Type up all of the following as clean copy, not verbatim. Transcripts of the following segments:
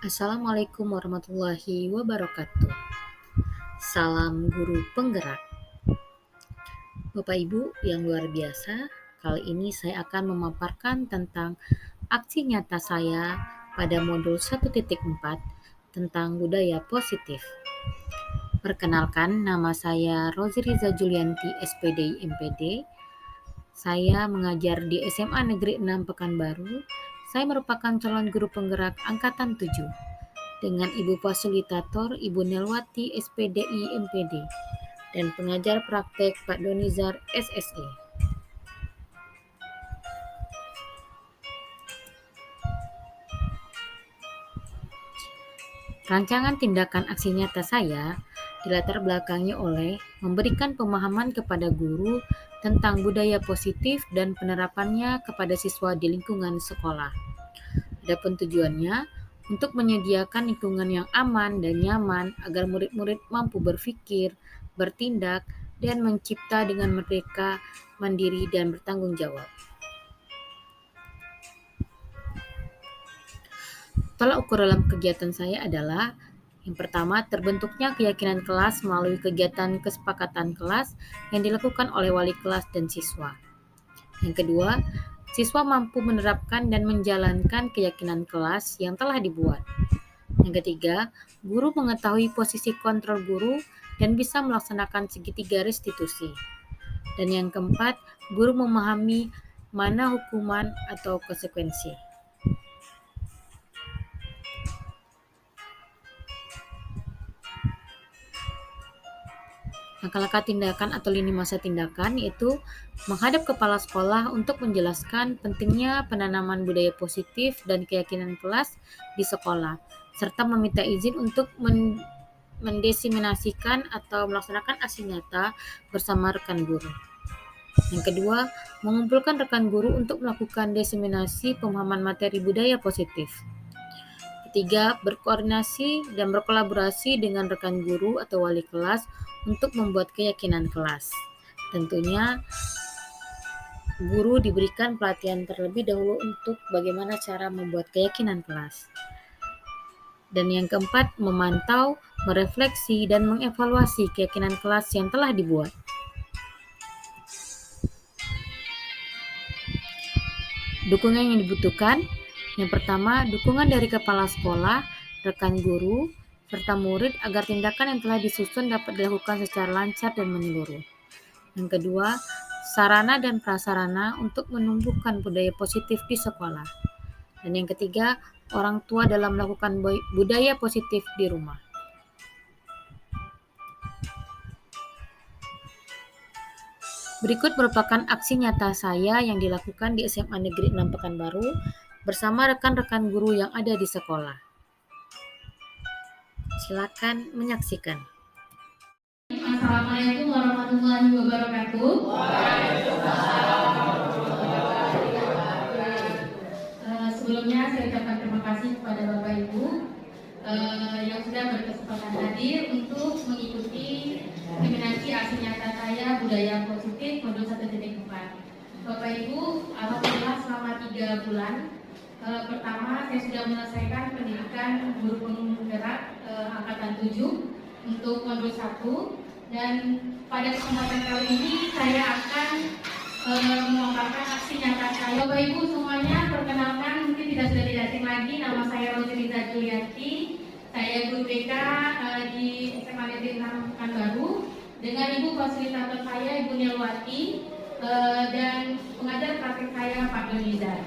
Assalamualaikum warahmatullahi wabarakatuh. Salam guru penggerak. Bapak Ibu yang luar biasa, kali ini saya akan memaparkan tentang aksi nyata saya pada modul 1.4 tentang budaya positif. Perkenalkan, nama saya Rozriza Julianti, SPD MPD. Saya mengajar di SMA Negeri 6 Pekanbaru. Saya merupakan calon guru penggerak angkatan 7. Dengan Ibu Fasilitator Ibu Nelwati SPDI MPD dan pengajar praktek Pak Donizar SSE. Rancangan tindakan aksi nyata saya dilatar belakangi oleh memberikan pemahaman kepada guru tentang budaya positif dan penerapannya kepada siswa di lingkungan sekolah. Adapun tujuannya untuk menyediakan lingkungan yang aman dan nyaman agar murid-murid mampu berpikir, bertindak, dan mencipta dengan merdeka, mandiri, dan bertanggung jawab. Tolak ukur dalam kegiatan saya adalah yang pertama, terbentuknya keyakinan kelas melalui kegiatan kesepakatan kelas yang dilakukan oleh wali kelas dan siswa. Yang kedua, siswa mampu menerapkan dan menjalankan keyakinan kelas yang telah dibuat. Yang ketiga, guru mengetahui posisi kontrol guru dan bisa melaksanakan segitiga restitusi. Dan yang keempat, guru memahami mana hukuman atau konsekuensi. Langkah-langkah tindakan atau lini masa tindakan yaitu menghadap kepala sekolah untuk menjelaskan pentingnya penanaman budaya positif dan keyakinan kelas di sekolah, serta meminta izin untuk mendesiminasikan atau melaksanakan aksi nyata bersama rekan guru. Yang kedua, mengumpulkan rekan guru untuk melakukan desiminasi pemahaman materi budaya positif. Ketiga, berkoordinasi dan berkolaborasi dengan rekan guru atau wali kelas untuk membuat keyakinan kelas. Tentunya, guru diberikan pelatihan terlebih dahulu untuk bagaimana cara membuat keyakinan kelas. Dan yang keempat, memantau, merefleksi, dan mengevaluasi keyakinan kelas yang telah dibuat. Dukungan yang dibutuhkan, yang pertama, dukungan dari kepala sekolah, rekan guru, serta murid agar tindakan yang telah disusun dapat dilakukan secara lancar dan menyeluruh. Yang kedua, sarana dan prasarana untuk menumbuhkan budaya positif di sekolah. Dan yang ketiga, orang tua dalam melakukan budaya positif di rumah. Berikut merupakan aksi nyata saya yang dilakukan di SMA Negeri 6 Pekanbaru bersama rekan-rekan guru yang ada di sekolah. Silakan menyaksikan. Assalamualaikum warahmatullahi wabarakatuh. Sebelumnya saya ucapkan terima kasih kepada Bapak Ibu yang sudah berkesempatan hadir untuk mengikuti seminasi aksi nyata saya budaya positif modul 1.4. Bapak Ibu, alhamdulillah selama 3 bulan pertama saya sudah menyelesaikan pendidikan guru penggerak angkatan 7 untuk modul 1, dan pada kesempatan kali ini saya akan memaparkan aksi nyata saya. Bapak Ibu semuanya, perkenalkan, mungkin sudah tidak asing lagi, nama saya Rozriza Julianti. Saya guru BK di SMA Negeri 6 Pekanbaru dengan Ibu Fasilitator saya Ibu Nelwati dan pengajar praktek saya Pak Donizar.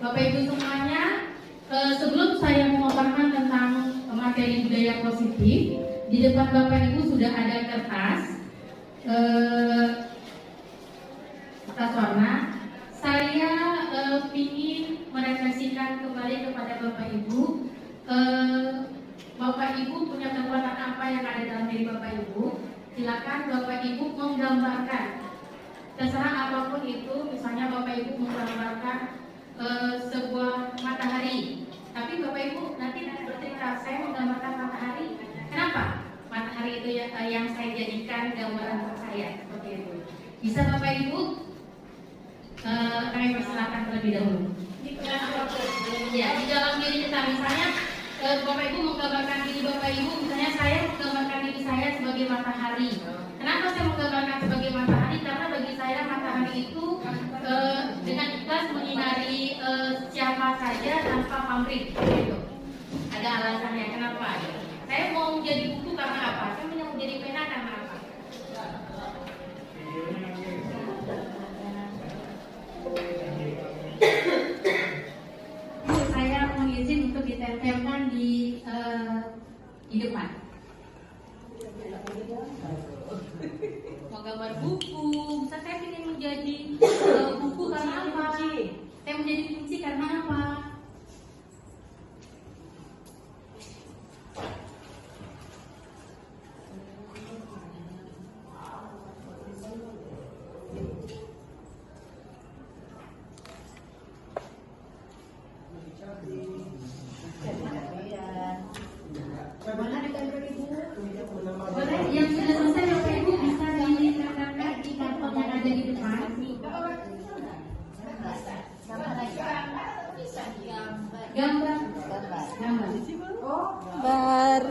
Bapak Ibu semuanya, sebelum saya memaparkan tentang materi budaya positif, di depan Bapak Ibu sudah ada kertas warna. Saya ingin merefleksikan kembali kepada Bapak Ibu. Bapak Ibu punya kekuatan apa yang ada dalam diri Bapak Ibu? Silakan Bapak Ibu menggambarkan, terserah apapun itu. Misalnya Bapak Ibu menggambarkan sebuah matahari, tapi Bapak Ibu nanti bercerita, saya menggambarkan matahari. Kenapa? Matahari itu yang saya jadikan gambaran saya, seperti itu. Bisa Bapak Ibu? Kami persilakan terlebih dahulu. Ya, di dalam diri kita misalnya Bapak Ibu menggambarkan diri Bapak Ibu, misalnya saya menggambarkan diri saya sebagai matahari. Kenapa saya menggambarkan sebagai matahari? Karena bagi saya matahari itu dengan ikhlas menyinari siapa saja tanpa pamrih. Gitu. Ada alasannya kenapa? Saya mau menjadi buku karena apa? Saya mau menjadi pena karena apa? Saya mohon izin untuk ditempelkan di depan. Mau gambar buku, bisa saya ingin menjadi buku karena apa? Saya menjadi kunci karena apa? Boleh, yang sudah selesai Bapak Ibu bisa ditempelkan di karton yang ada di depan. Gambar. Bar.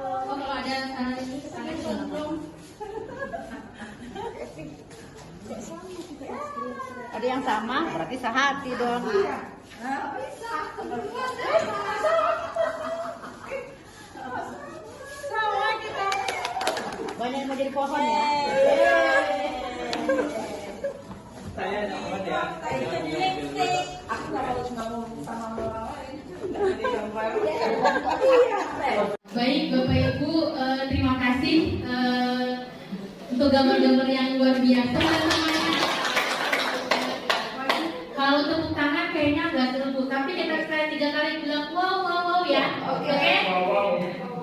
Oh, kalau ada Ada yang sama, berarti sehati dong. Banyak yang mau jadi pohon ya. Saya dapat ya. Aku nggak mau sama Baik Bapak Ibu, terima kasih untuk gambar-gambar yang luar biasa. Kalau tepuk tangan kayaknya agak seru, tapi kita sekali 3 kali bilang wow wow wow ya. Oke?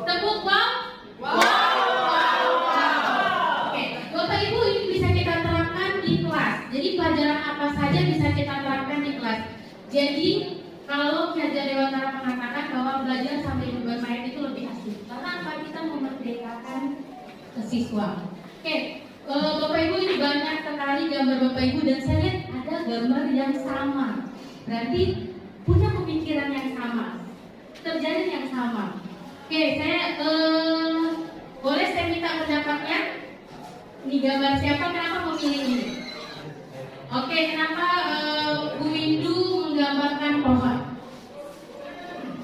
Tepuk wow. Oke, Bapak Ibu ini bisa kita terapkan di kelas. Jadi pelajaran apa saja bisa kita terapkan di kelas. Jadi kalau Kajian Dewantara mengatakan bahwa belajar sambil bermain itu lebih asik, karena apa? Kita memerdekakan siswa. Oke, Bapak Ibu ini banyak sekali gambar Bapak Ibu dan saya lihat ada gambar yang sama. Berarti punya pemikiran yang sama, terjadi yang sama. Oke, saya boleh saya minta pendapatnya? Ini gambar siapa? Kenapa memilih ini? Oke, kenapa Bu Windu menggambarkan pohon?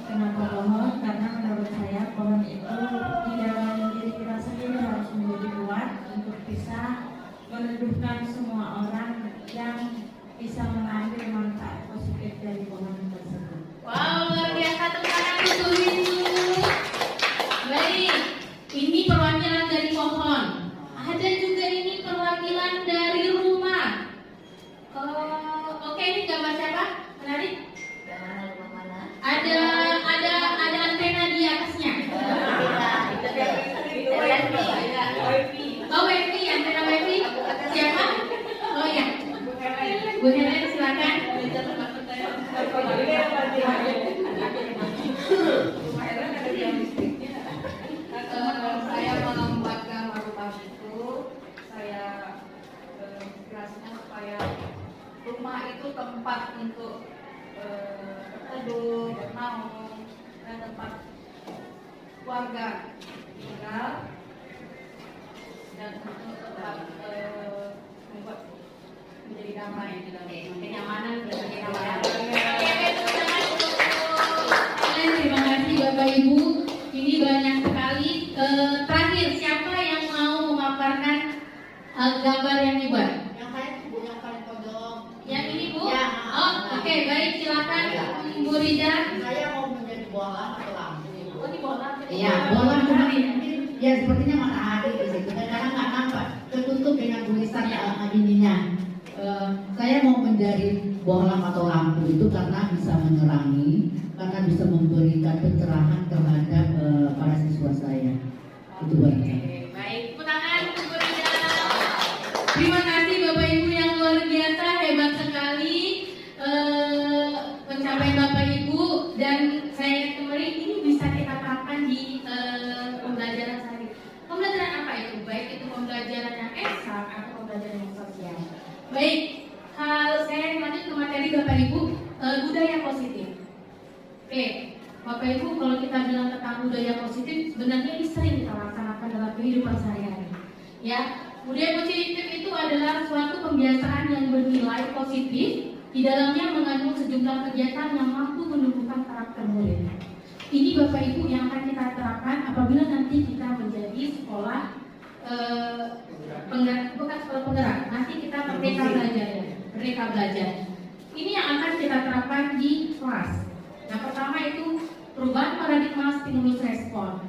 Kenapa pohon? Karena menurut saya pohon itu di dalam diri kita sendiri harus menjadi kuat untuk bisa meneduhkan semua orang yang bisa mengambil manfaat positif dari pohon tersebut. Wow, luar biasa, tepuk tangan untuk Windu. Baik, ini perwakilan dari pohon. Ada juga ini perwakilan dari rumah. Oke, ini gambar siapa? Menarik. Ada antena di atasnya. Oh, wifi, antena wifi. Siapa? Oh ya, Bu Helen silakan. Saya membuat gambar rumah itu, saya inspirasinya supaya rumah itu tempat untuk berteduh, bernaung, dan tempat keluarga tinggal, dan untuk tempat membuat menjadi damai, kenyamanan, menjadi damai. Terima kasih Bapak Ibu. Ini banyak sekali. Terakhir, siapa yang mau memaparkan gambar yang dibuat? Yang saya Bu yang paling pojok. Yang ini Bu? Ya. Oh, oke, baik, silakan Bu Rida. Saya mau menjadi bola atau lampu. Oh, di bola. Iya, bola cuma ya sepertinya matahari di situ. Dan kadang nggak nampak, tertutup dengan tulisan ininya. Saya mau menjadi bohlam atau lampu itu karena bisa menerangi, karena bisa memberikan pencerahan terhadap para siswa saya. Itu buat saya. Oke, baik, tepuk tangan untuk Bu Rida. Terima kasih Bapak Ibu yang luar biasa, hebat sekali pencapaian Bapak Ibu, dan saya kembali ini bisa kita terapkan di pembelajaran sehari. Pembelajaran apa itu? Baik itu pembelajaran kehidupan sehari-hari. Ya, budaya positif itu adalah suatu kebiasaan yang bernilai positif, di dalamnya mengandung sejumlah kegiatan yang mampu menumbuhkan karakter murid. Ini Bapak Ibu yang akan kita terapkan apabila nanti kita menjadi sekolah bukan sekolah penggerak, nanti kita merdeka belajar, merdeka belajar. Ini yang akan kita terapkan di kelas. Yang pertama itu perubahan paradigma stimulus respon,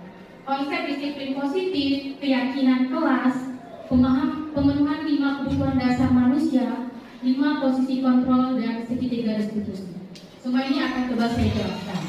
konsep disiplin positif, keyakinan kelas, pemenuhan 5 kebutuhan dasar manusia, 5 posisi kontrol, dan segitiga restitusi. Semua ini akan coba saya jelaskan.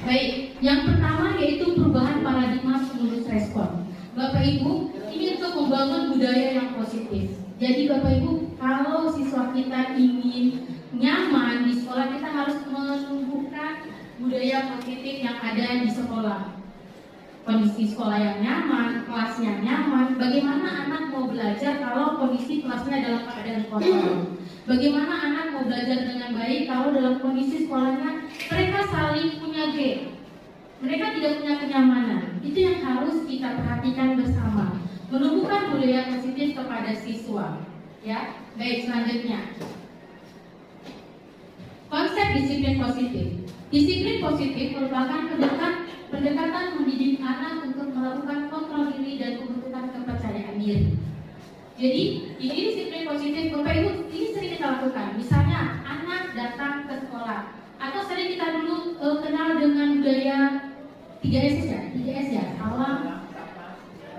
Baik, yang pertama yaitu perubahan paradigma stimulus respon. Bapak Ibu, ini untuk membangun budaya yang positif. Jadi Bapak Ibu, kalau siswa kita ingin nyaman di sekolah, kita harus menumbuhkan budaya positif yang ada di sekolah. Kondisi sekolah yang nyaman, kelasnya nyaman. Bagaimana anak mau belajar kalau kondisi kelasnya dalam keadaan kotor? Bagaimana anak mau belajar dengan baik kalau dalam kondisi sekolahnya mereka saling punya gap, mereka tidak punya kenyamanan? Itu yang harus kita perhatikan bersama. Menumbuhkan budaya positif kepada siswa. Ya, baik, selanjutnya. Konsep disiplin positif. Disiplin positif merupakan pendekatan mendidik anak untuk melakukan kontrol diri dan pembentukan kepercayaan diri. Jadi, ini disiplin positif, Bapak Ibu, ini sering kita lakukan. Misalnya, anak datang ke sekolah, atau sering kita dulu kenal dengan budaya 3S ya, 3S ya, salam.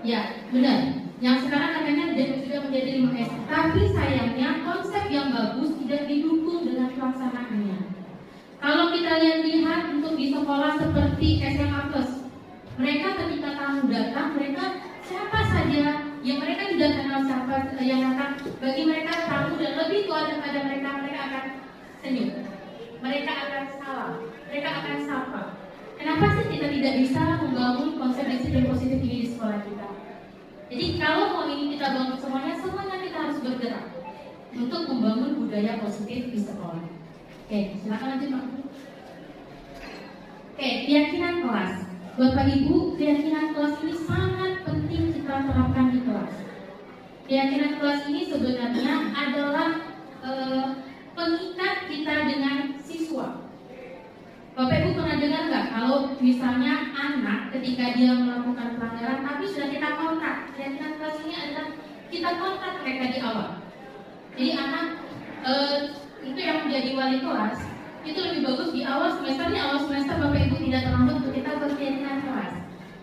Ya, benar. Yang sekarang katanya sudah menjadi 5S. Tapi sayangnya konsep yang bagus tidak didukung dengan pelaksanaannya. Kalau kita lihat untuk di sekolah seperti SMA Plus, mereka ketika tamu datang, mereka siapa saja yang mereka tidak kenal siapa yang datang, bagi mereka tamu dan lebih tua daripada mereka, mereka akan senyum, mereka akan salam, mereka akan sapa. Kenapa sih kita tidak bisa membangun konsep disiplin positif ini di sekolah kita? Jadi kalau mau ini kita bangun semuanya kita harus bergerak untuk membangun budaya positif di sekolah. Oke, silakan lanjut Pak. Oke, keyakinan kelas. Bapak Ibu, keyakinan kelas ini sangat penting kita terapkan di kelas. Keyakinan kelas ini sebenarnya adalah pengikat kita dengan siswa. Bapak Ibu pernah dengar nggak kalau misalnya anak ketika dia melakukan pelanggaran tapi sudah kita kontak? Keyakinan kelas ini adalah kita kontak mereka di awal. Jadi anak itu yang menjadi wali kelas itu lebih bagus di awal semester Bapak Ibu tidak terlambat untuk kita berkeyakinan kelas.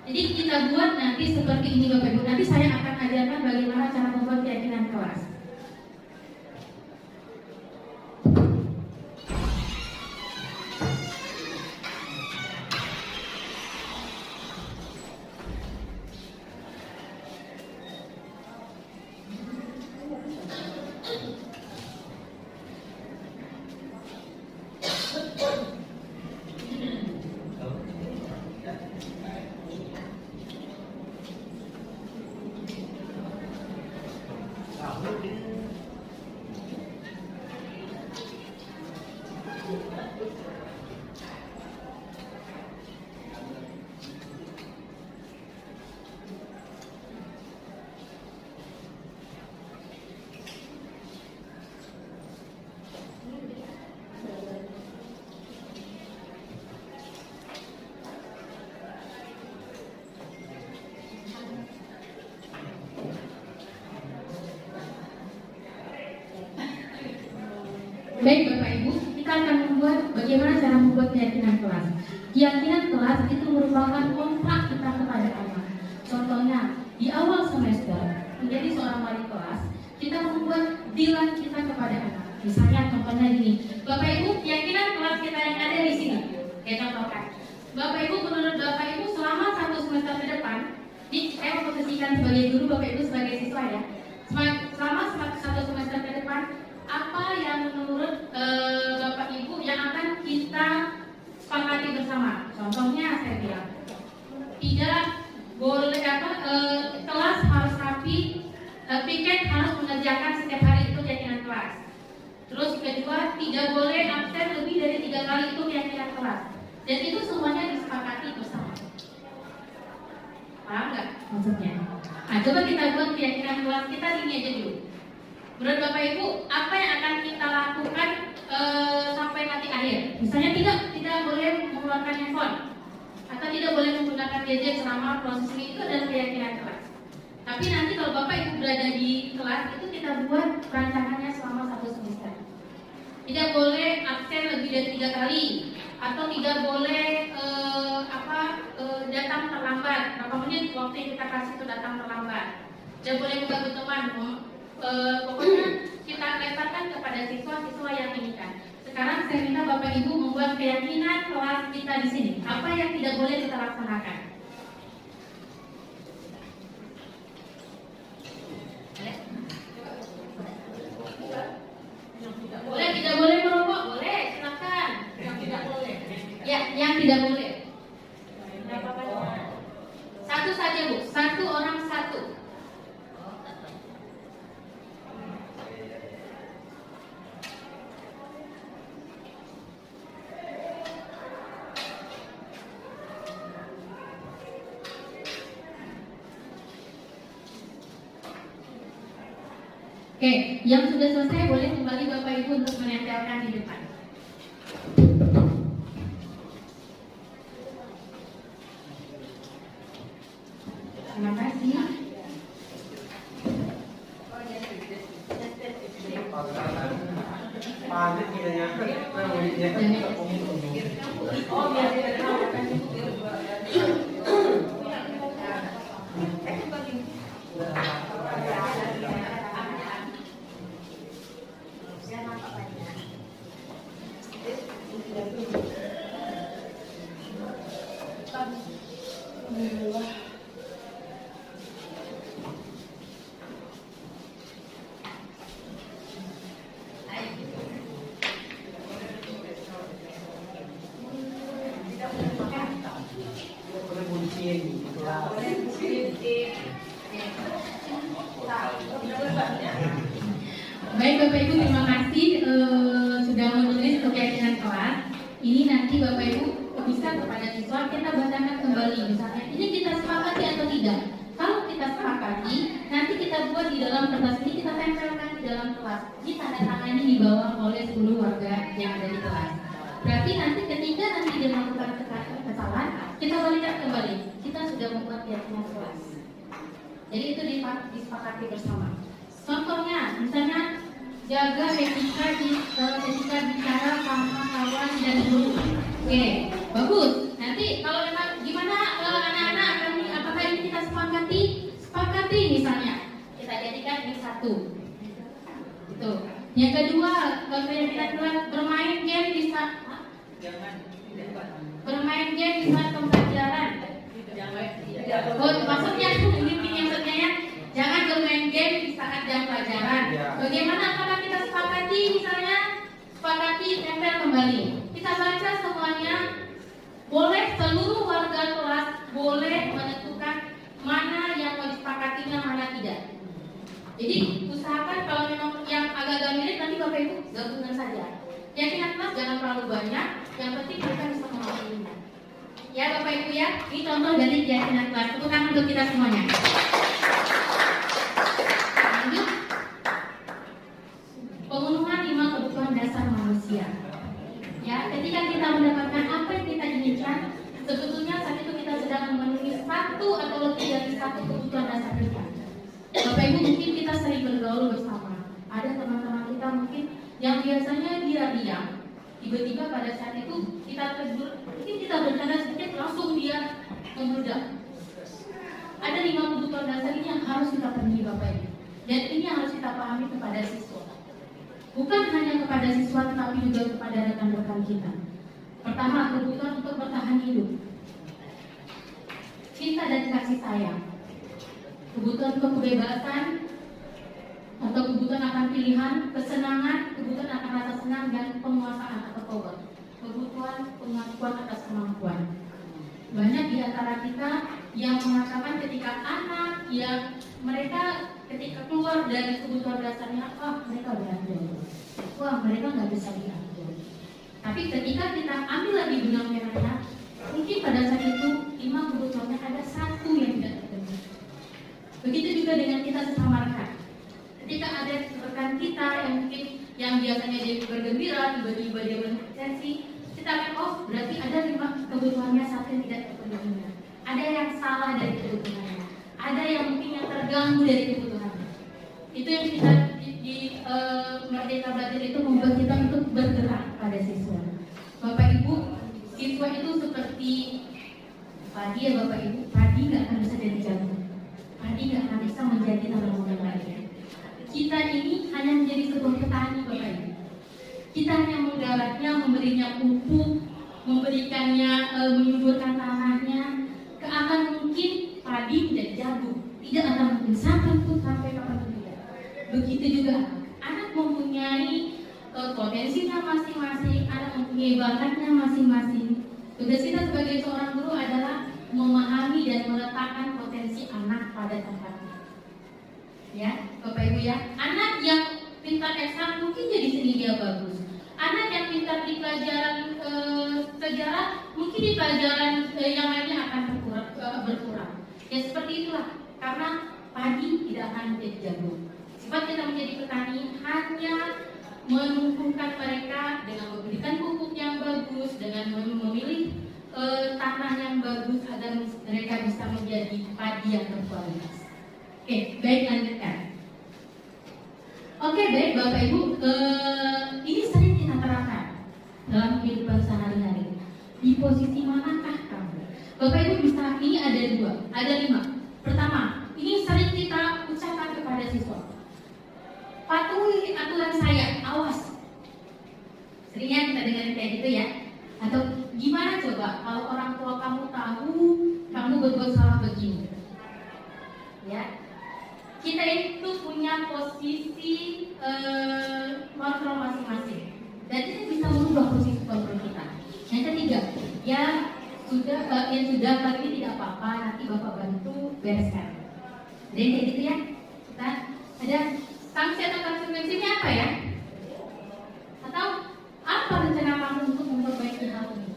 Jadi kita buat nanti seperti ini Bapak Ibu. Nanti saya akan ajarkan bagaimana cara membuat keyakinan kelas. Baik Bapak Ibu, kita akan membuat bagaimana cara membuat keyakinan kelas. Keyakinan kelas itu merupakan kontrak kita kepada anak. Contohnya, di awal semester menjadi seorang wali kelas, kita membuat dealan kita kepada anak. Misalnya contohnya gini, Bapak Ibu, keyakinan kelas kita yang ada di sini. Saya contohkan. Bapak Ibu, menurut Bapak Ibu selama 1 semester ke depan, ini saya memposisikan sebagai guru, Bapak Ibu sebagai siswa ya. Selama 1 semester ke depan, apa yang menurut Bapak Ibu yang akan kita sepakati bersama? Contohnya saya bilang tidak boleh kelas harus rapi, piket harus mengerjakan setiap hari, itu keyakinan kelas. Terus kedua, tidak boleh absen lebih dari 3 kali, itu keyakinan kelas. Dan itu semuanya disepakati bersama. Paham nggak maksudnya? Nah, coba kita buat keyakinan kelas kita ini aja dulu. Menurut Bapak Ibu, apa yang akan kita lakukan sampai nanti akhir? Misalnya tidak boleh mengeluarkan handphone atau tidak boleh menggunakan gadget selama proses ini, itu adalah keyakinan kelas. Tapi nanti kalau Bapak Ibu berada di kelas itu kita buat rancangannya selama 1 semester. Tidak boleh absen lebih dari 3 kali atau tidak boleh datang terlambat. Berapa menit waktu yang kita kasih itu datang terlambat. Tidak boleh mengganggu teman. Pokoknya kita letakkan kepada siswa-siswa yang ini kan. Sekarang saya minta Bapak Ibu membuat keyakinan kelas kita di sini. Apa yang tidak boleh kita laksanakan? Boleh, tidak boleh merokok? Boleh, silakan. Yang tidak boleh? Ya, yang tidak boleh. Satu saja Bu, satu orang satu. Oke, yang sudah selesai boleh kembali Bapak Ibu untuk menempelkan di depan. Terima kasih. Panik kiranya. Oh, biar dia tahu. Baik Bapak Ibu, terima kasih sudah menulis keyakinan kelas. Ini nanti Bapak Ibu bisa kepada siswa kita bacakan kembali. Misalnya ini kita sepakati atau tidak. Kalau kita sepakati, nanti kita buat di dalam kertas ini, kita tempelkan di dalam kelas. Ini tanda tangannya di bawah oleh 10 warga yang ada di kelas. Berarti nanti ketika dia melakukan kesalahan, kita balikan kembali. Kita sudah membuat keyakinan kelas. Jadi itu disepakati bersama. Contohnya, misalnya jaga etika bicara sama kawan dan guru. Oke, bagus. Nanti kalau memang gimana anak-anak apakah ini kita sepakati? Sepakati misalnya. Kita jadikan ini 1. Itu. Yang kedua, kalau yang kita buat bermain game di saat pembelajaran. Oh, maksudnya ya. Jangan bermain game di saat jam pelajaran. Bagaimana kalau kita sepakati misalnya tempel kembali. Kita baca semuanya. Boleh seluruh warga kelas boleh menentukan mana yang mau disepakatinya, mana tidak. Jadi usahakan kalau memang yang agak-agak mirip nanti Bapak Ibu gabungan saja. Keyakinan kelas jangan terlalu banyak. Yang penting kita bisa memahaminya. Ya Bapak Ibu ya, ini contoh dari keyakinan kelas. Tepuk tangan untuk kita semuanya. Lanjut. Pemenuhan 5 kebutuhan dasar manusia. Ya, ketika kita mendapatkan apa yang kita inginkan, sebetulnya saat itu kita sedang memenuhi 1 atau lebih dari 1 kebutuhan dasar kita. Bapak Ibu, mungkin kita sering bergaul bersama. Ada teman-teman kita mungkin yang biasanya dia diam, tiba-tiba pada saat itu kita tegur, mungkin kita bercanda sedikit langsung dia membludak. Ada 5 kebutuhan dasar ini yang harus kita penuhi Bapak Ibu. Dan ini yang harus kita pahami kepada siswa. Bukan hanya kepada siswa tetapi juga kepada rekan-rekan kita. Pertama, kebutuhan untuk bertahan hidup. Cinta dan kasih sayang. Kebutuhan untuk kebebasan atau kebutuhan akan pilihan, kesenangan, kebutuhan akan rasa senang dan penguasaan atau power. Kebutuhan pengakuan atas kemampuan. Banyak di antara kita yang mengatakan ketika anak yang mereka ketika keluar dari kebutuhan dasarnya, wah mereka berhasil, wah mereka nggak bisa diatur. Tapi ketika kita ambil lagi benang merahnya, mungkin pada saat itu 5 kebutuhannya ada 1 yang tidak biasanya dia bergembira, tiba-tiba dia bersensi, kita akan berarti ada 5 kebutuhannya, satu yang tidak terpenuhi. Ada yang salah dari kebutuhannya, ada yang mungkin yang terganggu dari kebutuhannya. Itu yang kita di Merdeka Belajar itu membuat kita untuk bergerak pada siswa. Bapak Ibu, siswa itu seperti padi ya Bapak Ibu. Padi nggak akan bisa jadi jagung, padi nggak akan bisa menjadi tanaman yang lainnya. Kita ini hanya menjadi sebuah petani Bapak Ibu. Kita hanya menggarapnya, memberinya pupuk, memberikannya, menyuburkan tanahnya. Akan mungkin padi menjadi jagung, tidak akan mungkin sampai kapanpun tidak. Begitu juga anak mempunyai potensinya masing-masing, anak mempunyai bakatnya masing-masing. Tugas kita sebagai seorang guru adalah memahami dan meletakkan potensi anak pada tempatnya. Ya, Bapak Ibu ya, anak yang pintar eksak mungkin jadi seni dia bagus. Anak yang pintar di pelajaran sejarah mungkin di pelajaran yang lainnya akan berkurang. Ya seperti itulah, karena padi tidak akan menjadi jagung. Sifat kita menjadi petani hanya menumbuhkan mereka dengan memberikan pupuk yang bagus, dengan memilih tanah yang bagus agar mereka bisa menjadi padi yang berkualitas. Oke, baik, lanjutkan. Oke, baik Bapak Ibu, ini sering kita terapkan dalam kehidupan sehari-hari. Di posisi manakah kamu? Bapak Ibu bisa, ini ada 5. Pertama, ini sering kita ucapkan kepada siswa. Patuhi aturan saya, awas. Seringnya kita dengar kayak gitu ya. Atau gimana coba kalau orang tua kamu tahu kamu berbuat salah begini? Ya, kita itu punya posisi kontrol masing-masing, dan itu bisa merubah posisi kontrol kita. Yang ketiga, yang sudah kali ini tidak apa-apa, nanti Bapak bantu bereskan. Jadi kayak gitu ya. Kita ada sanksi atau konsekuensinya apa ya? Atau apa rencana kamu untuk memperbaiki hal ini?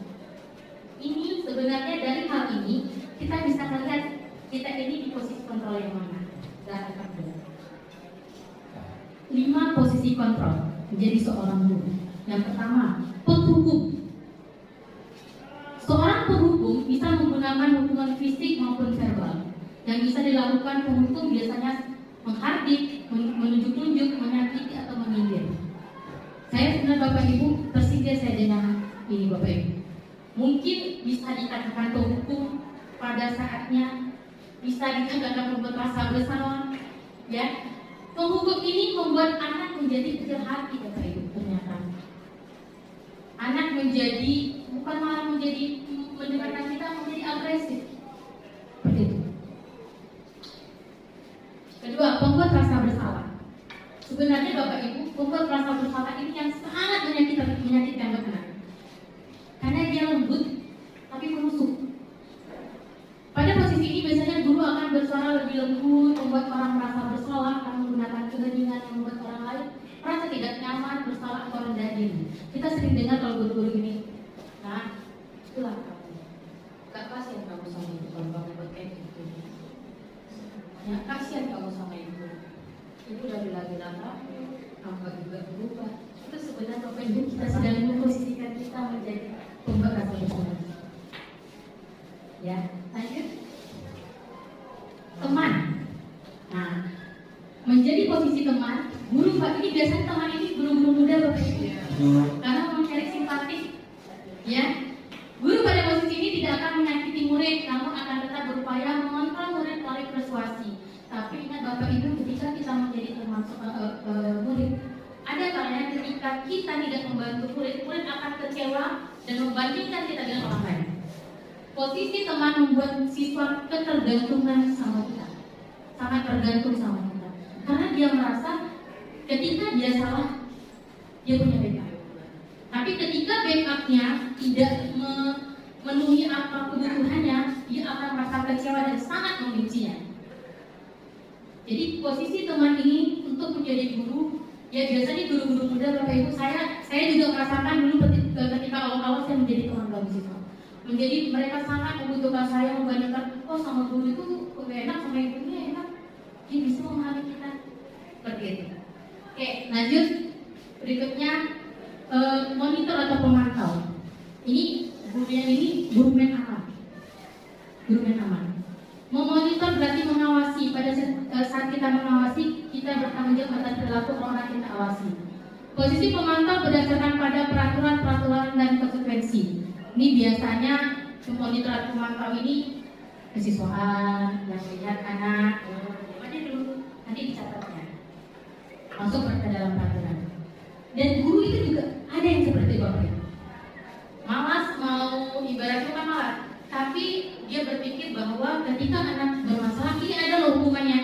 Ini sebenarnya dari hal ini kita bisa melihat kita ini di posisi kontrol yang mana. 5 posisi kontrol menjadi seorang guru. Yang pertama, penghukum. Seorang penghukum bisa menggunakan hukuman fisik maupun verbal. Yang bisa dilakukan penghukum biasanya menghardik, menunjuk-nunjuk, menyakiti atau menyindir. Saya sebenarnya Bapak Ibu tersindir saya dengan ini Bapak Ibu. Mungkin bisa dikatakan penghukum pada saatnya, bisa dikatakan membuat rasa bersalah, ya. Penghukum ini membuat anak menjadi kecil hati Bapak Ibu ternyata. Anak menjadi bukan malah menjadi mendekatkan kita menjadi agresif. Seperti itu. Kedua, pembuat rasa bersalah. Sebenarnya Bapak Ibu, pembuat rasa bersalah ini yang sangat menyakitkan buat anak. Karena dia lembut tapi menusuk. Pada posisi ini biasanya guru akan bersuara lebih lembut, membuat orang merasa bersalah, akan menggunakan keheningan yang membuat orang lain merasa tidak nyaman, bersalah atau rendah diri. Kita sering dengar kalau guru-guru ini, nah itulah kamu, gak kasihan kamu sama ibu kalau kamu buat kayak gitu. Ya kasihan kamu sama ibu udah bilangin apa juga berubah. Itu sebenarnya Bapak Ibu kita sedang memposisikan kita menjadi pembuat rasa bersalah. Ya, lanjut. Teman. Nah, menjadi posisi teman, guru Pak ini biasanya teman ini guru-guru muda Bapak Ibu. Karena mencari simpatik. Ya. Guru pada posisi ini tidak akan menyakiti murid, namun akan tetap berupaya mengontrol murid melalui persuasi. Tapi ingat Bapak Ibu, ketika kita menjadi termasuk murid, ada kalanya ketika kita tidak membantu murid, murid akan kecewa dan membandingkan kita dengan orang lain. Posisi teman membuat siswa ketergantungan sama kita, sangat tergantung sama kita, karena dia merasa ketika dia salah, dia punya backup. Tapi ketika backupnya tidak memenuhi apa kebutuhannya, dia akan merasa kecewa dan sangat membencinya. Jadi posisi teman ini untuk menjadi guru, ya biasanya guru-guru muda Bapak Ibu, saya juga merasakan dulu ketika awal-awal saya menjadi teman bagi siswa. Menjadi mereka sangat membutuhkan saya, membandingkan, oh sama guru itu enak, sama ibunya enak, dia bisa memahami kita. Seperti itu. Oke, lanjut. Berikutnya monitor berarti mengawasi. Pada saat kita mengawasi, kita bertanggung jawab atas perilaku orang yang kita awasi. Posisi pemantau berdasarkan pada peraturan dan konsekuensi. Ini biasanya pemonitor pemantau ini kesiswaan yang melihat anak, aja dulu nanti dicatatnya, masuk ke dalam peraturan. Dan guru itu juga ada yang seperti Bapak Ibu. Malas mau ibaratnya kan malas, tapi dia berpikir bahwa ketika anak bermasalah ini ada loh hukumannya,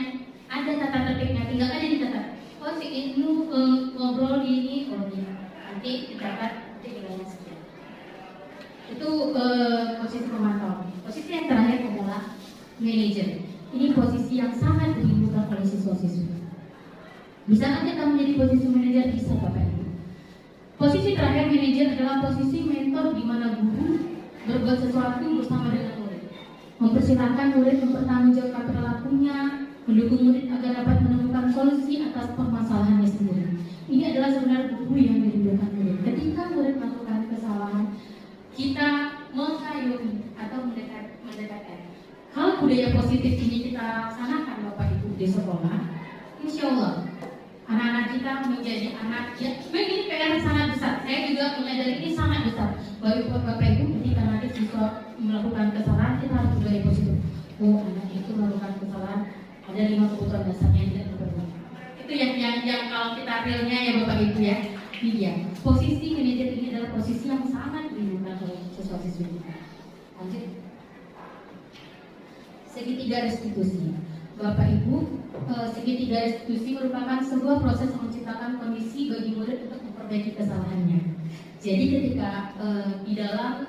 ada tata tertibnya, tinggal aja dicatat. Oh si Ibnu ngobrol ini, oh ini nanti dicatat, nanti nilainya sekian. Itu posisi pemantau. Posisi yang terakhir adalah manajer. Ini posisi yang sangat dirindukan oleh siswa-siswi. Bisa kan kita menjadi posisi manajer? Bisa Bapak Ibu. Posisi terakhir manajer adalah posisi mentor di mana guru berbuat sesuatu bersama dengan murid, mempersilahkan murid mempertanggungjawabkan perilakunya, mendukung murid agar dapat menemukan solusi atas permasalahannya sendiri. Ini adalah sebenarnya guru yang dirindukan murid. Ketika murid melakukan kesalahan, kita mengayomi atau mendekatkan. Kalau budaya positif ini kita laksanakan Bapak Ibu di sekolah, insya Allah anak-anak kita menjadi anak ya. Memang ini PR sangat besar. Saya juga menyadari ini sangat besar. Bapak Ibu ketika nanti siswa melakukan kesalahan, kita harus budaya positif. Oh, anak itu melakukan kesalahan, ada 5 kebutuhan dasarnya yang tidak terpenuhi. Itu yang kalau kita realnya ya Bapak Ibu ya. Ini dia. Posisi manajer ini adalah posisi yang sangat dirindukan oleh siswa-siswi kita. Lanjut. Segitiga restitusi. Bapak Ibu, segitiga restitusi merupakan sebuah proses yang menciptakan kondisi bagi murid untuk memperbaiki kesalahannya. Jadi ketika di dalam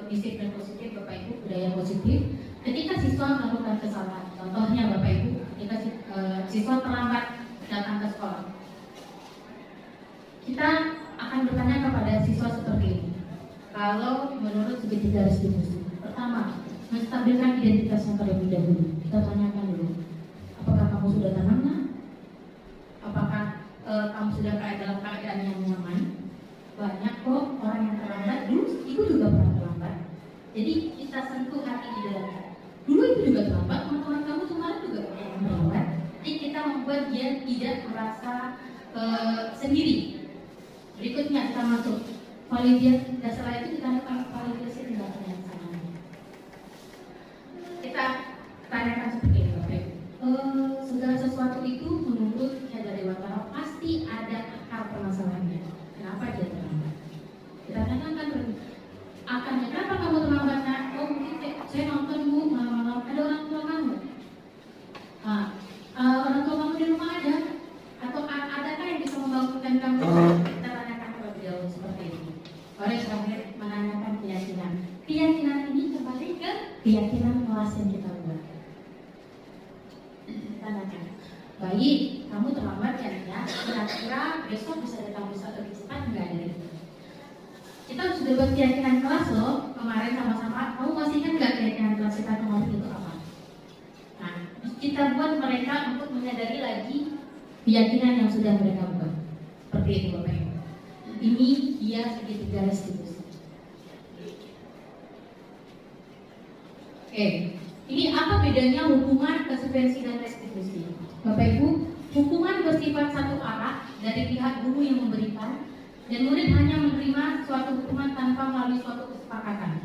disiplin positif Bapak Ibu, budaya positif, ketika siswa melakukan kesalahan, contohnya Bapak Ibu, ketika siswa terlambat datang ke sekolah, kita akan bertanya kepada siswa seperti ini. Kalau menurut segitiga restitusi, pertama, menstabilkan identitasnya terlebih dahulu. Kita tanyakan dulu, apakah kamu sudah tenang? Apakah kamu sudah dalam keadaan yang nyaman? Banyak kok orang yang terlambat. Dulu ibu juga pernah terlambat. Jadi kita sentuh hati di dalamnya. Dulu itu juga terlambat, teman-teman kamu kemarin juga pernah terlambat. Jadi kita membuat dia tidak merasa sendiri. Berikutnya kita masuk validasi. Dan setelah itu kita akan validasi tindakan yang sama. Kita tanyakan seperti ini, Bapak. Segala sesuatu itu menurutnya dari Watara pasti ada akar permasalahannya. Kenapa dia terlambat? Kita tanyakan akarnya. Kenapa kamu terlambat? Oh mungkin saya nonton Bu malam-malam ada orang tua kamu. Orang tua kamu di rumah ada? Atau adakah yang bisa membangunkan kamu? Kita tanyakan terlebih dahulu seperti ini. Oleh terakhir menanyakan keyakinan. Keyakinan ini kembali ke keyakinan kelas yang kita buat. Tanyakan. Baik, kamu terlambat ya? Kira-kira besok bisa datang lebih cepat nggak dari itu? Kita sudah buat keyakinan kelas loh kemarin sama-sama. Kamu masih ingat nggak keyakinan kelas kita kemarin itu apa? Nah, kita buat mereka untuk menyadari lagi keyakinan yang sudah mereka buat. Seperti itu Bapak Ibu. Ini dia segitiga restitusi. Oke, ini apa bedanya hukuman, konsekuensi dan restitusi? Bapak Ibu, hukuman bersifat satu arah dari pihak guru yang memberikan, dan murid hanya menerima suatu hukuman tanpa melalui suatu kesepakatan.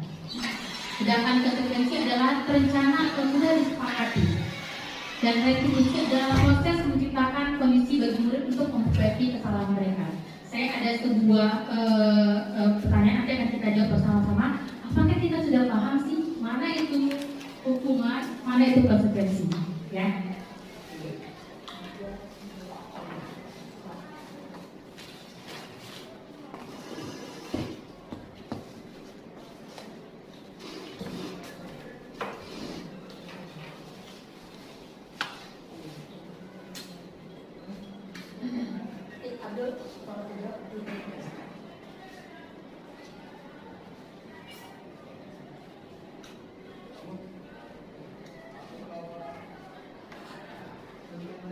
Sedangkan konsekuensi adalah terencana atau sudah disepakati. Dan restitusi adalah proses menciptakan kondisi bagi murid untuk memperbaiki kesalahan mereka. Saya ada sebuah pertanyaan yang akan kita jawab bersama-sama. Apakah kita sudah paham sih mana itu hukuman, mana itu konsekuensi? Ya.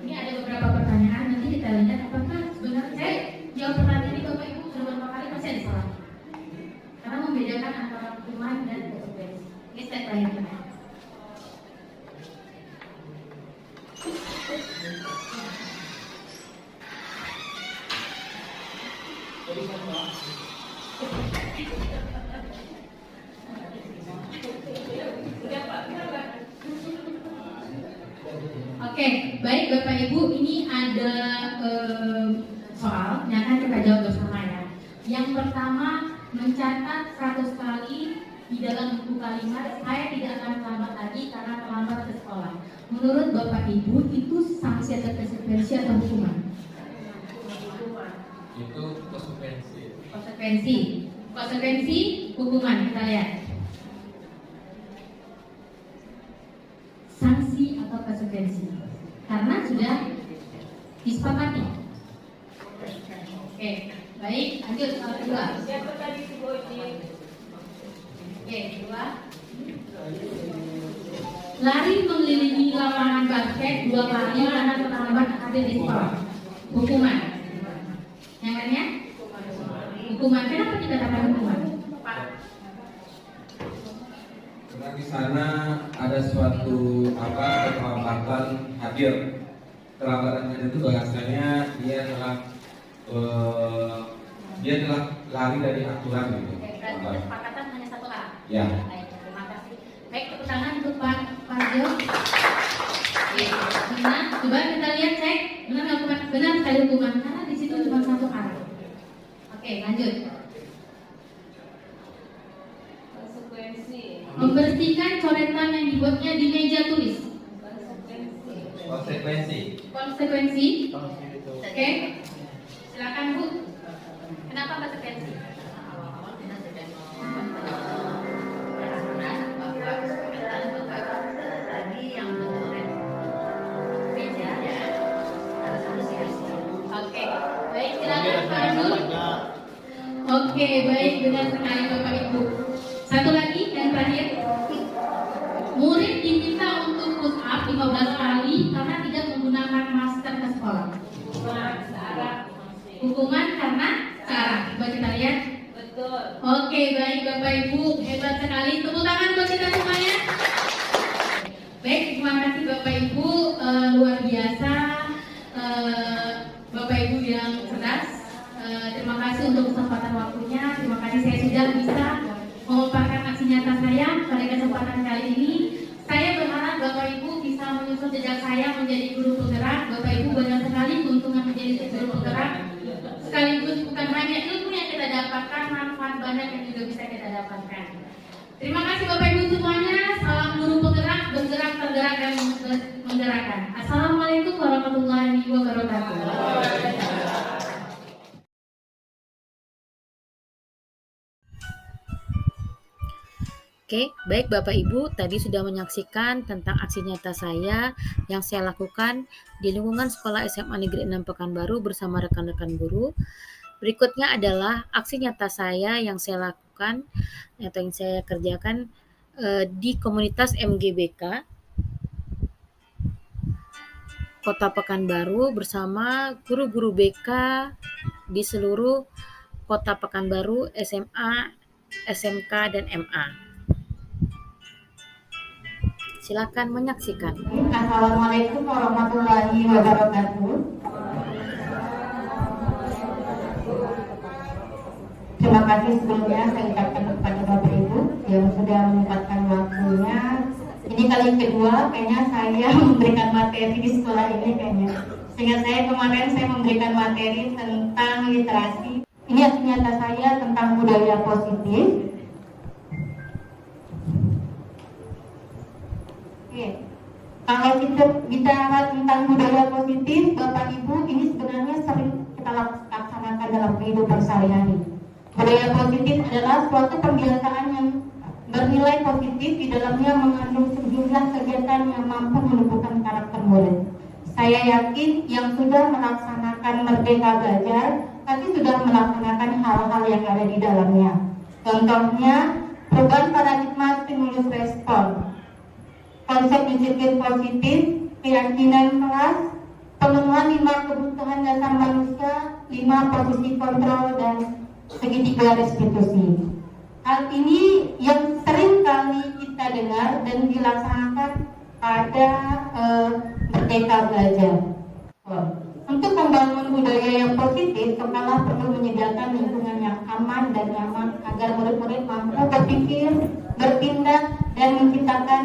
Ini ada beberapa pertanyaan, nanti kita lihat apakah sebenarnya saya jawab pertanyaan ini Bapak Ibu sudah beberapa kali pasti ada salah. Karena membedakan antara hukuman dan konsekuensi. Ini step terakhir. Oke, baik Bapak Ibu, ini ada soal yang akan kita jawab bersama ya. Yang pertama, mencatat 100 kali di dalam buku kalimat saya tidak akan terlambat lagi karena terlambat ke sekolah. Menurut Bapak Ibu, itu sanksi atau konsekuensi atau hukuman? Itu konsekuensi. Konsekuensi hukuman, kita lihat. Sanksi atau konsekuensi, karena sudah disepakati. Oke, baik, lanjut soal kedua. Oke, kedua. Lari mengelilingi lapangan basket 2 kali karena terlambat hadir di sekolah. Hukuman. Yang lainnya? Hukuman. Kenapa dikatakan hukuman? Karena di sana ada suatu keterlambatan hadir. Keterlambatan hadir itu bahasanya dia telah lari dari aturan gitu. Berarti kesepakatan hanya 1 hal. Ya. Baik, terima kasih. Baik, tepuk tangan untuk Pak Parjo. Oke, benar. Coba kita lihat cek, benar nggak hukuman? Benar sekali hukuman karena di situ cuma 1 hal. Oke, lanjut. Konsekuensi. Membersihkan coretan yang dibuatnya di meja tulis. Konsekuensi. Oke. Silakan Bu. Kenapa konsekuensi? Oke, baik, silakan Pak Zul. Oke, baik, benar sekali Bapak Ibu. Satu lagi yang terakhir, murid diminta untuk push up 15 kali karena tidak menggunakan masker ke sekolah. Hukuman karena cara. Coba kita lihat. Betul. Oke, baik Bapak Ibu, hebat sekali. Tepuk tangan buat kita semuanya. Baik, terima kasih Bapak Ibu, luar biasa. Bapak Ibu yang cerdas. Terima kasih untuk kesempatan waktunya. Terima kasih saya sudah bisa memaparkan aksi nyata saya pada kesempatan kali ini. Saya berharap Bapak Ibu bisa menyusul jejak saya menjadi guru penggerak. Bapak Ibu banyak sekali keuntungan menjadi guru penggerak. Sekaligus bukan hanya ilmu yang kita dapatkan, manfaat banyak yang juga bisa kita dapatkan. Terima kasih Bapak Ibu semuanya. Salam guru penggerak, bergerak, tergerak, dan menggerakkan. Assalamualaikum warahmatullahi wabarakatuh. Oke, baik Bapak Ibu, tadi sudah menyaksikan tentang aksi nyata saya yang saya lakukan di lingkungan Sekolah SMA Negeri 6 Pekanbaru bersama rekan-rekan guru. Berikutnya adalah aksi nyata saya yang saya lakukan atau yang saya kerjakan di komunitas MGBK Kota Pekanbaru bersama guru-guru BK di seluruh Kota Pekanbaru, SMA, SMK, dan MA. Silakan menyaksikan. Assalamualaikum warahmatullahi wabarakatuh. Terima kasih sebelumnya saya ucapkan kepada Bapak Ibu yang sudah menyempatkan waktunya. Ini kali kedua kayaknya saya memberikan materi di sekolah ini kayaknya. Sehingga saya memberikan materi tentang literasi. Ini aksi nyata saya tentang budaya positif. Oke. Kalau kita bicara tentang budaya positif, Bapak Ibu, ini sebenarnya sering kita laksanakan dalam kehidupan sehari-hari. Budaya positif adalah suatu pembiasaan yang bernilai positif, di dalamnya mengandung sejumlah kegiatan yang mampu menumbuhkan karakter murid. Saya yakin yang sudah melaksanakan Merdeka Belajar pasti sudah melaksanakan hal-hal yang ada di dalamnya. Contohnya, perubahan paradigma stimulus respon, konsep disiplin positif, keyakinan kelas, pemenuhan 5 kebutuhan dasar manusia, 5 posisi kontrol, dan segitiga restitusi. Hal ini yang sering kali kita dengar dan dilaksanakan pada Merdeka Belajar. Untuk membangun budaya yang positif, sekolah perlu menyediakan lingkungan yang aman dan nyaman agar murid-murid mampu berpikir, bertindak, dan menciptakan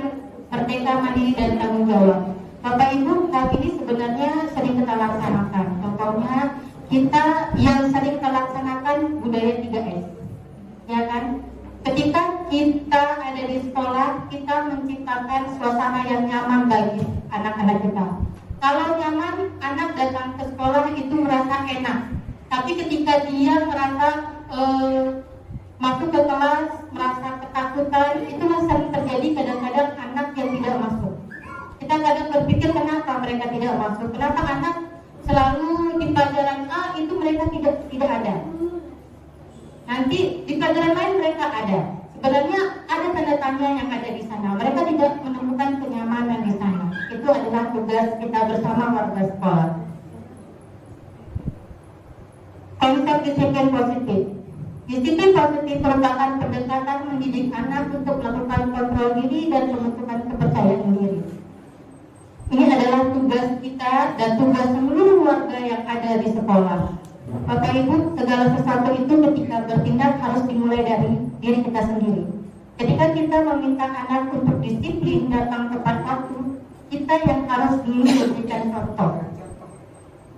merdeka, mandiri, dan tanggung jawab. Bapak Ibu, hal ini sebenarnya sering kita laksanakan. Contohnya, kita yang sering kita laksanakan budaya 3S, ya kan? Ketika kita ada di sekolah, kita menciptakan suasana yang nyaman bagi anak-anak kita. Kalau nyaman, anak datang ke sekolah itu merasa enak. Tapi ketika dia merasa masuk ke kelas, merasa ketakutan, itulah sering terjadi kadang-kadang anak yang tidak masuk. Kita kadang berpikir kenapa mereka tidak masuk, kenapa anak selalu di pelajaran A itu mereka tidak ada. Nanti di pelajaran lain mereka ada. Sebenarnya ada tanda tanya yang ada di sana. Mereka tidak menemukan kenyamanan di sana. Itu adalah tugas kita bersama warga sekolah. Konsep disiplin positif. Disiplin positif merupakan pendekatan mendidik anak untuk melakukan kontrol diri dan pembentukan kepercayaan diri. Ini adalah tugas kita dan tugas seluruh warga yang ada di sekolah. Bapak Ibu, segala sesuatu itu ketika bertindak harus dimulai dari diri kita sendiri. Ketika kita meminta anak untuk disiplin datang tepat waktu, kita yang harus dulu memberikan contoh.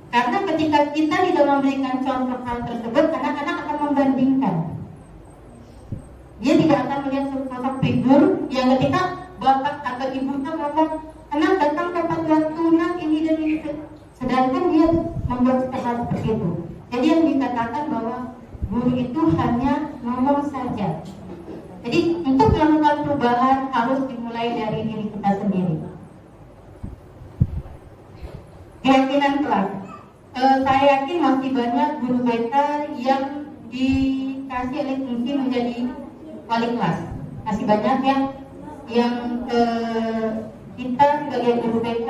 Karena ketika kita tidak memberikan contoh hal tersebut, anak-anak akan membandingkan. Dia tidak akan melihat sosok figur yang ketika bapak atau ibunya ngomong, anak datang tepat waktu, nak ini dan ini. Sedangkan dia membuat hal seperti itu. Jadi yang dikatakan bahwa guru itu hanya ngomong saja. Jadi untuk melakukan perubahan harus dimulai dari diri kita sendiri. Keyakinan kelas. Saya yakin masih banyak guru BK yang dikasih oleh fungsi menjadi wali kelas. Masih banyak yang kita sebagai guru BK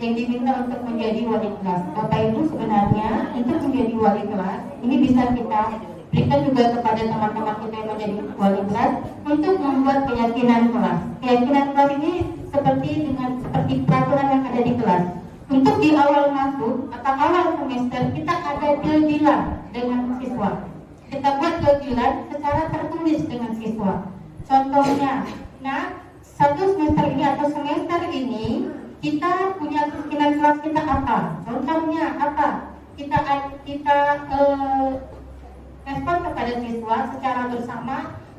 yang diminta untuk menjadi wali kelas. Bapak Ibu, sebenarnya untuk menjadi wali kelas ini bisa kita berikan juga kepada teman-teman kita yang menjadi wali kelas untuk membuat keyakinan kelas. Keyakinan kelas ini seperti peraturan yang ada di kelas. Untuk di awal masuk atau awal semester kita ada deal-dealan dengan siswa. Kita buat deal-dealan secara tertulis dengan siswa. Contohnya, satu semester ini atau semester ini kita punya keyakinan kelas kita apa? Contohnya apa? Kita respon kepada siswa secara bersama,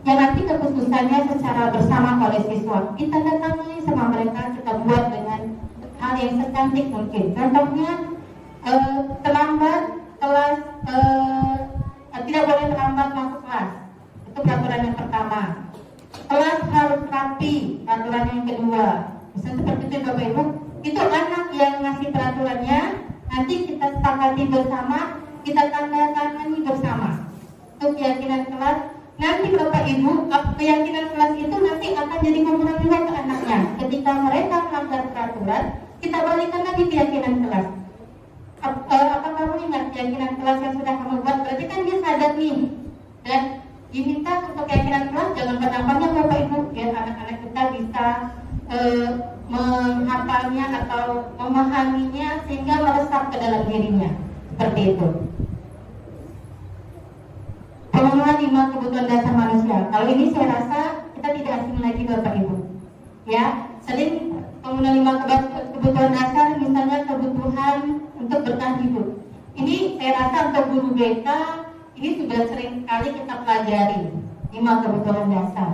yang nanti keputusannya secara bersama oleh siswa. Kita datangin sama mereka, kita buat dengan hal yang secantik mungkin. Contohnya terlambat kelas, tidak boleh terlambat masuk kelas. Itu peraturan yang pertama. Kelas harus rapi, peraturan yang kedua. Misalnya seperti itu Bapak Ibu, itu anak yang ngasih peraturannya, nanti kita sepakati bersama, kita tanda tangani bersama. Itu keyakinan kelas. Nanti Bapak Ibu, keyakinan kelas itu nanti akan jadi kumpulan juga ke anaknya. Ketika mereka melanggar peraturan, kita balikan lagi keyakinan kelas. Apa kamu ingat keyakinan kelas yang sudah kamu buat? Berarti kan dia sadar nih. Dan diminta untuk keyakinan kelas jangan panjang Bapak Ibu, biar anak-anak kita bisa menghafalnya atau memahaminya sehingga meresap ke dalam dirinya. Seperti itu. Pemenuhan 5 kebutuhan dasar manusia. Kalau ini saya rasa kita tidak asing lagi Bapak Ibu. Ya, sering pemenuhan 5 kebutuhan dasar, misalnya kebutuhan untuk bertahan hidup. Ini saya rasa untuk guru BK ini sudah sering sekali kita pelajari 5 kebutuhan dasar.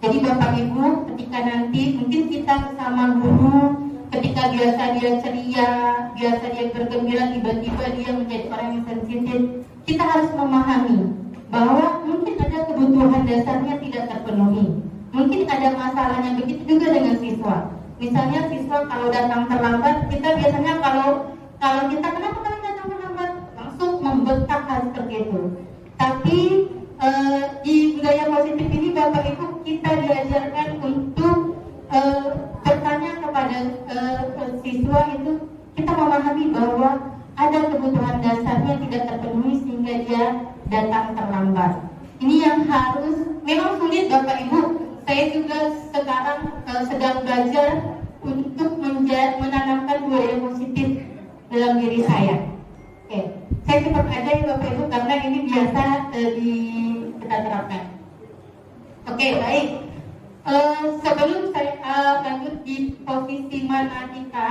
Jadi Bapak Ibu, ketika nanti mungkin kita sama guru, ketika biasa dia ceria, biasa dia bergembira, tiba-tiba dia menjadi orang yang sensitif, kita harus memahami bahwa mungkin ada kebutuhan dasarnya tidak terpenuhi. Mungkin ada masalahnya, begitu juga dengan siswa. Misalnya siswa kalau datang terlambat, kita biasanya kalau kita kenapa kalian datang terlambat, langsung membentak hal seperti itu. Tapi di budaya positif ini Bapak Ibu kita diajarkan untuk bertanya kepada siswa itu, kita memahami bahwa ada kebutuhan dasarnya tidak terpenuhi sehingga dia datang terlambat. Ini yang harus, memang sulit Bapak Ibu. Saya juga sekarang sedang belajar untuk menanamkan budaya positif dalam diri saya. Oke, saya cepat aja ya Bapak Ibu karena ini biasa kita terapkan. Oke, baik. Sebelum saya lanjut di posisi mana kita,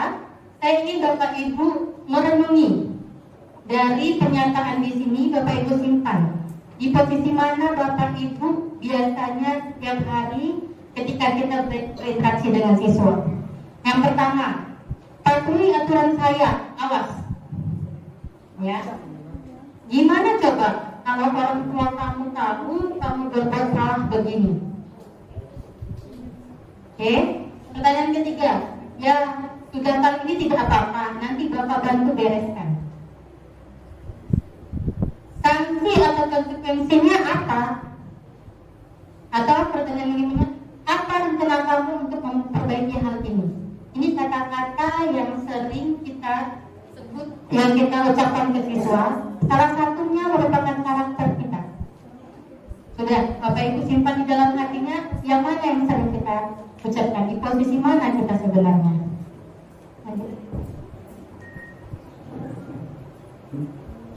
saya ingin Bapak Ibu merenungi dari pernyataan di sini. Bapak Ibu simpan. Di posisi mana Bapak Ibu biasanya setiap hari ketika kita berinteraksi dengan siswa? Yang pertama, patuhi aturan saya, awas. Ya. Gimana coba kalau orang tua kamu tahu kamu berbuat salah begini? Oke. Pertanyaan ketiga, ya sudah kali ini tidak apa-apa, nanti Bapak bantu bereskan. Sanksi atau konsekuensinya apa? Atau pertanyaan berikutnya, apa rencana kamu untuk memperbaiki hal ini? Ini kata-kata yang sering kita sebut, yang kita ucapkan ke siswa. Salah satunya merupakan karakter kita. Sudah, Bapak Ibu simpan di dalam hatinya, yang mana yang sering kita ucapkan, di posisi mana kita sebenarnya.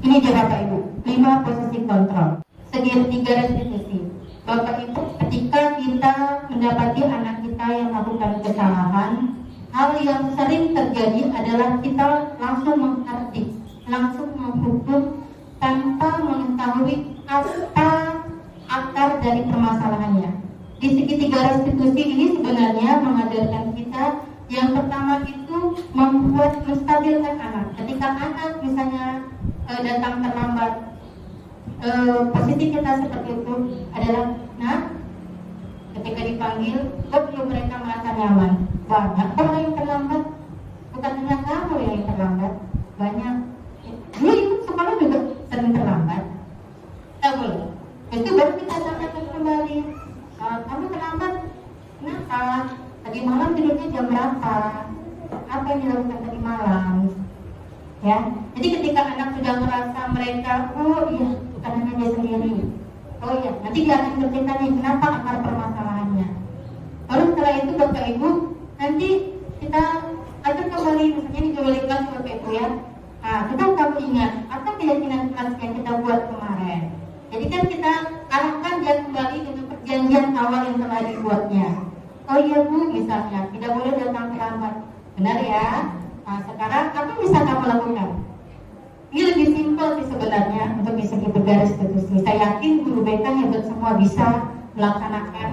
Ini dia Bapak Ibu, 5 posisi kontrol, segitiga restitusi. Bapak Ibu, ketika kita mendapati anak kita yang melakukan kesalahan, hal yang sering terjadi adalah kita langsung menghardik, langsung menghukum tanpa mengetahui apa akar dari permasalahannya. Di segitiga restitusi ini sebenarnya mengajarkan kita yang pertama itu membuat menstabilkan anak. Ketika anak misalnya datang terlambat, posisi kita seperti itu adalah, nah, ketika dipanggil, kok mereka merasa nyaman. Banyak orang yang terlambat, bukan hanya kamu yang terlambat, banyak. Dia ikut sekolah juga sering terlambat. Tak boleh. Itu baru kita sampaikan kembali. Kamu terlambat, kenapa? Tadi malam tidurnya jam berapa? Apa yang dilakukan tadi malam? Ya, jadi ketika anak sudah merasa mereka, oh iya, bukan hanya dia sendiri. Oh iya, nanti dia akan bercerita nih kenapa akar permasalahannya. Lalu setelah itu Bapak Ibu, nanti kita atur kembali, misalnya di kelas Bapak Ibu ya. Nah, kita kamu ingat apa keyakinan kelas yang kita buat kemarin. Jadi kan kita arahkan dia kembali dengan perjanjian awal yang telah dibuatnya. Oh iya Bu, misalnya tidak boleh datang terlambat, benar ya? Nah, sekarang apa yang bisa kamu lakukan? Ini lebih simpel sih sebenarnya untuk bisa segitiga restitusi. Saya yakin guru BK hebat semua bisa melaksanakan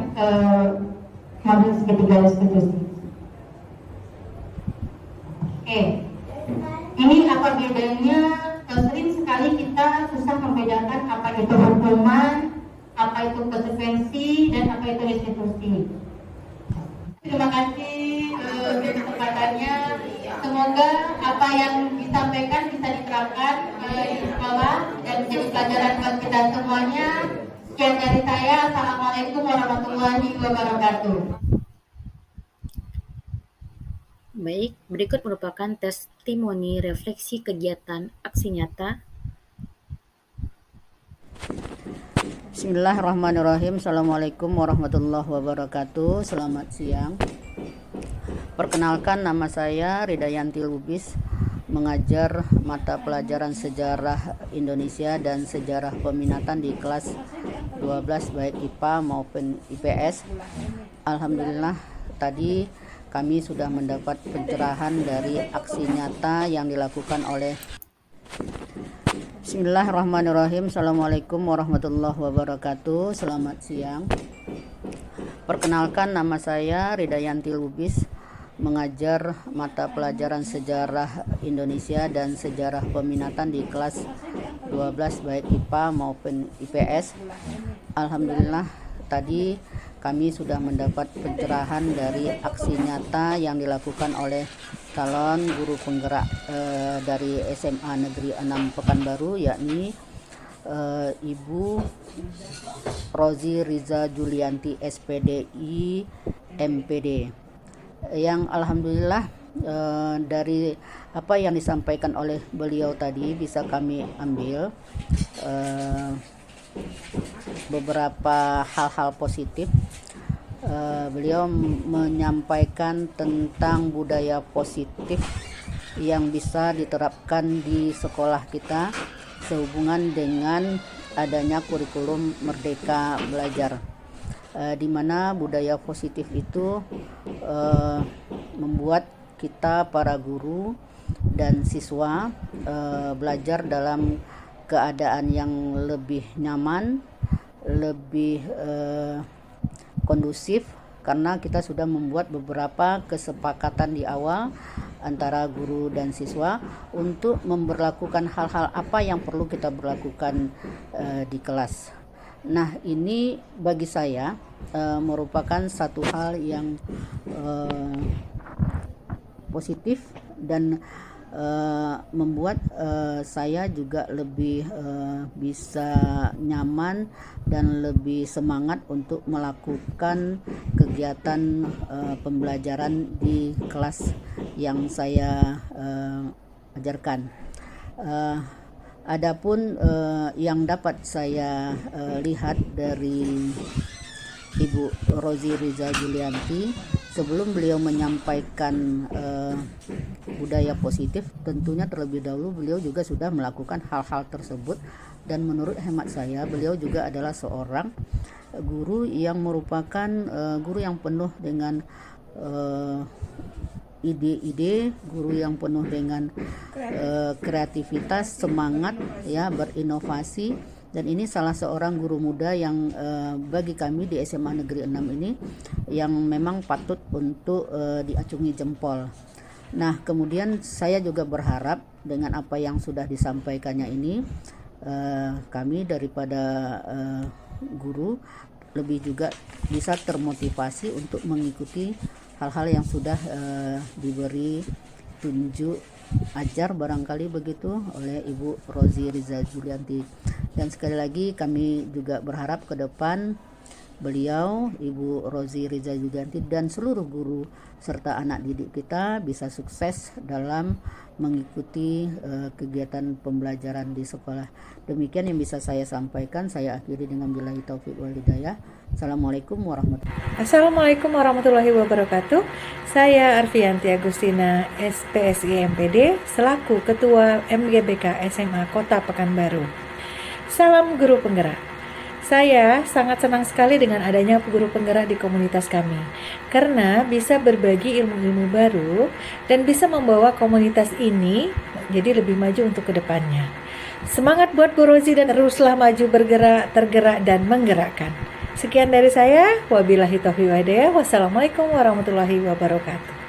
modul segitiga restitusi. Oke, ini apa bedanya? Sering sekali kita susah membedakan apa itu hukuman, apa itu konsekuensi, dan apa itu restitusi. Terima kasih kesempatannya. Semoga apa yang disampaikan bisa diterapkan di sekolah dan menjadi pelajaran buat kita semuanya. Sekian dari saya. Assalamualaikum warahmatullahi wabarakatuh. Baik, berikut merupakan testimoni refleksi kegiatan aksi nyata. Bismillahirrahmanirrahim. Assalamualaikum warahmatullahi wabarakatuh. Selamat siang. Perkenalkan, nama saya Ridayanti Lubis, mengajar mata pelajaran sejarah Indonesia dan sejarah peminatan di kelas 12 baik IPA maupun IPS. Alhamdulillah tadi kami sudah mendapat pencerahan dari aksi nyata yang dilakukan oleh Bismillahirrahmanirrahim. Assalamualaikum warahmatullahi wabarakatuh. Selamat siang. Perkenalkan, nama saya Ridayanti Lubis, mengajar mata pelajaran sejarah Indonesia dan sejarah peminatan di kelas 12 baik IPA maupun IPS. Alhamdulillah tadi kami sudah mendapat pencerahan dari aksi nyata yang dilakukan oleh calon guru penggerak dari SMA Negeri 6 Pekanbaru, yakni Ibu Rozi Riza Julianti SPDI MPD, yang alhamdulillah dari apa yang disampaikan oleh beliau tadi bisa kami ambil beberapa hal-hal positif. beliau menyampaikan tentang budaya positif yang bisa diterapkan di sekolah kita sehubungan dengan adanya kurikulum Merdeka Belajar, di mana budaya positif itu membuat kita para guru dan siswa belajar dalam keadaan yang lebih nyaman, lebih kondusif, karena kita sudah membuat beberapa kesepakatan di awal antara guru dan siswa untuk memberlakukan hal-hal apa yang perlu kita berlakukan di kelas. Nah, ini bagi saya merupakan satu hal yang positif dan membuat saya juga lebih bisa nyaman dan lebih semangat untuk melakukan kegiatan pembelajaran di kelas yang saya ajarkan. Adapun yang dapat saya lihat dari Ibu Rozi Riza Julianti, sebelum beliau menyampaikan budaya positif, tentunya terlebih dahulu beliau juga sudah melakukan hal-hal tersebut, dan menurut hemat saya beliau juga adalah seorang guru yang merupakan guru yang penuh dengan ide-ide, guru yang penuh dengan kreativitas, semangat ya berinovasi. Dan ini salah seorang guru muda yang bagi kami di SMA Negeri 6 ini yang memang patut untuk diacungi jempol. Nah, kemudian saya juga berharap dengan apa yang sudah disampaikannya ini, kami daripada guru lebih juga bisa termotivasi untuk mengikuti hal-hal yang sudah diberi tunjuk ajar barangkali begitu oleh Ibu Rozi Riza Julianti. Dan sekali lagi kami juga berharap ke depan beliau, Ibu Rozi Riza Julianti, dan seluruh guru serta anak didik kita bisa sukses dalam mengikuti kegiatan pembelajaran di sekolah. Demikian yang bisa saya sampaikan. Saya akhiri dengan billahi taufik wal hidayah. Assalamualaikum warahmatullahi wabarakatuh. Saya Arfianti Agustina, SPSI MPD, selaku Ketua MGBK SMA Kota Pekanbaru. Salam guru penggerak. Saya sangat senang sekali dengan adanya guru penggerak di komunitas kami, karena bisa berbagi ilmu-ilmu baru dan bisa membawa komunitas ini jadi lebih maju untuk kedepannya. Semangat buat Bu Rozi dan teruslah maju, bergerak, tergerak, dan menggerakkan. Sekian dari saya, wabillahi taufiq wal hidayah. Wassalamualaikum warahmatullahi wabarakatuh.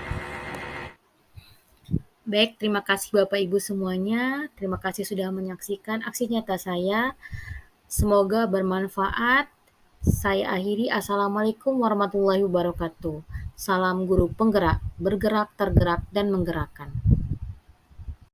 Baik, terima kasih Bapak Ibu semuanya. Terima kasih sudah menyaksikan aksi nyata saya. Semoga bermanfaat. Saya akhiri. Assalamualaikum warahmatullahi wabarakatuh. Salam guru penggerak, bergerak, tergerak, dan menggerakkan.